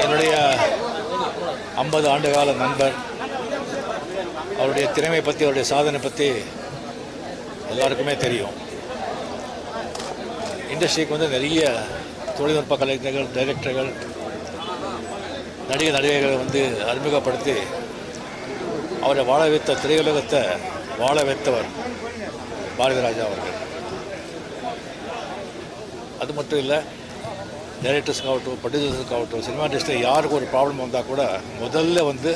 என்னுடைய 50 ஆண்டு கால நண்பர். அவருடைய திறமை பற்றி, அவருடைய சாதனை பற்றி எல்லாருக்குமே தெரியும். இண்டஸ்ட்ரிக்கு வந்து நிறைய தொழில்நுட்ப கலைஞர்கள், டைரக்டர்கள், நடிகைகளை வந்து அறிமுகப்படுத்தி அவரை வாழ வைத்த, திரையுலகத்தை வாழ வைத்தவர் பாரதி ராஜா அவர்கள். அது மட்டும் இல்லை, டைரக்டர்ஸுக்காகட்டும், ப்ரொடியூசர்ஸுக்காகட்டும், சினிமா இண்டஸ்ட்ரியில் யாருக்கு ஒரு ப்ராப்ளம் வந்தால் கூட முதல்ல வந்து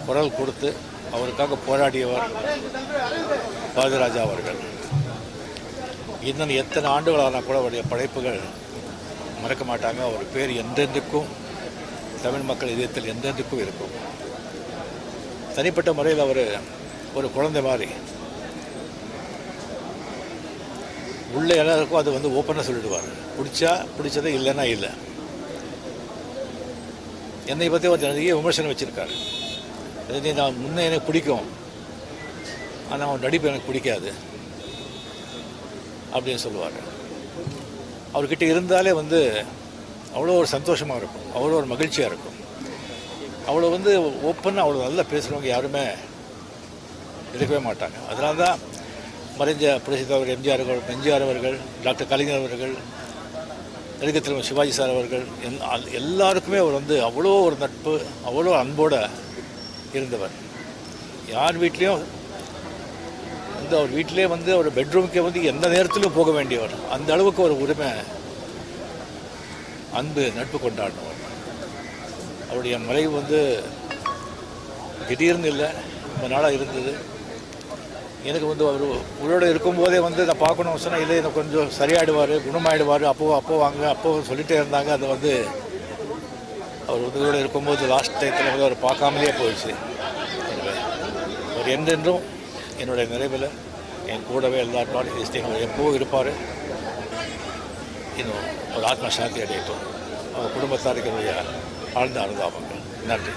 குரல் கொடுத்து அவருக்காக போராடியவர் பாரதி ராஜா அவர்கள். இன்னும் எத்தனை ஆண்டுகளானால் கூட அவருடைய படைப்புகள் மறக்க மாட்டாங்க. அவர் பேர் என்றென்றுக்கும் தமிழ் மக்கள் இதயத்தில் என்றென்றுக்கும் இருக்கும். தனிப்பட்ட முறையில் அவர் ஒரு குழந்தை மாதிரி உள்ளே எல்லாருக்கும் அது வந்து ஓப்பனாக சொல்லிடுவார். பிடிச்சதே, இல்லைன்னா இல்லை. என்னை பற்றி ஒரு நிறைய விமர்சனம் வச்சுருக்காரு. நான் முன்னே எனக்கு பிடிக்கும், ஆனால் அவன் நடிப்பு எனக்கு பிடிக்காது அப்படின்னு சொல்லுவார். அவர்கிட்ட இருந்தாலே வந்து அவ்வளோ ஒரு சந்தோஷமாக இருக்கும், அவ்வளோ ஒரு மகிழ்ச்சியாக இருக்கும். அவ்வளோ வந்து ஓப்பனாக அவ்வளோ நல்லா பேசுகிறவங்க யாருமே இருக்கவே மாட்டாங்க. அதனால தான் மறைஞ்ச புரட்சித் தலைவர் எம்ஜிஆர் அவர்கள், டாக்டர் கலைஞர் அவர்கள், நடிகர் தலைவர் சிவாஜி சார் அவர்கள் எல்லாருக்குமே அவர் வந்து அவ்வளோ ஒரு நட்பு, அவ்வளோ அன்போடு இருந்தவர். யார் வீட்லேயும் வந்து அவர் வீட்டிலே வந்து அவர் பெட்ரூமுக்கே வந்து எந்த நேரத்திலும் போக வேண்டியவர். அந்த அளவுக்கு ஒரு உரிமை, அன்பு, நட்பு கொண்டாடினவர். அவருடைய மறைவு வந்து திடீர்னு இல்லை, ரொம்ப நாளாக இருந்தது. எனக்கு வந்து அவர் உயிரோடு இருக்கும்போதே வந்து நான் பார்க்கணும் சொன்னால், இல்லை எனக்கு கொஞ்சம் சரியாயிடுவார், குணமாயிடுவார், அப்போ வாங்க அப்போ சொல்லிகிட்டே இருந்தாங்க. அது வந்து அவர் உதவியோடு இருக்கும்போது லாஸ்ட் டயத்தில் வந்து அவர் பார்க்காமலே போயிடுச்சு. அவர் என்றென்றும் என்னுடைய நிறைவில் என் கூடவே எல்லாரும் அவர் எப்போவும் இருப்பார். இன்னும் ஒரு ஆத்ம சாந்தி அடையட்டும். அவர் குடும்பத்தாருக்கு என்னுடைய ஆழ்ந்த அனுதாபங்கள். நன்றி.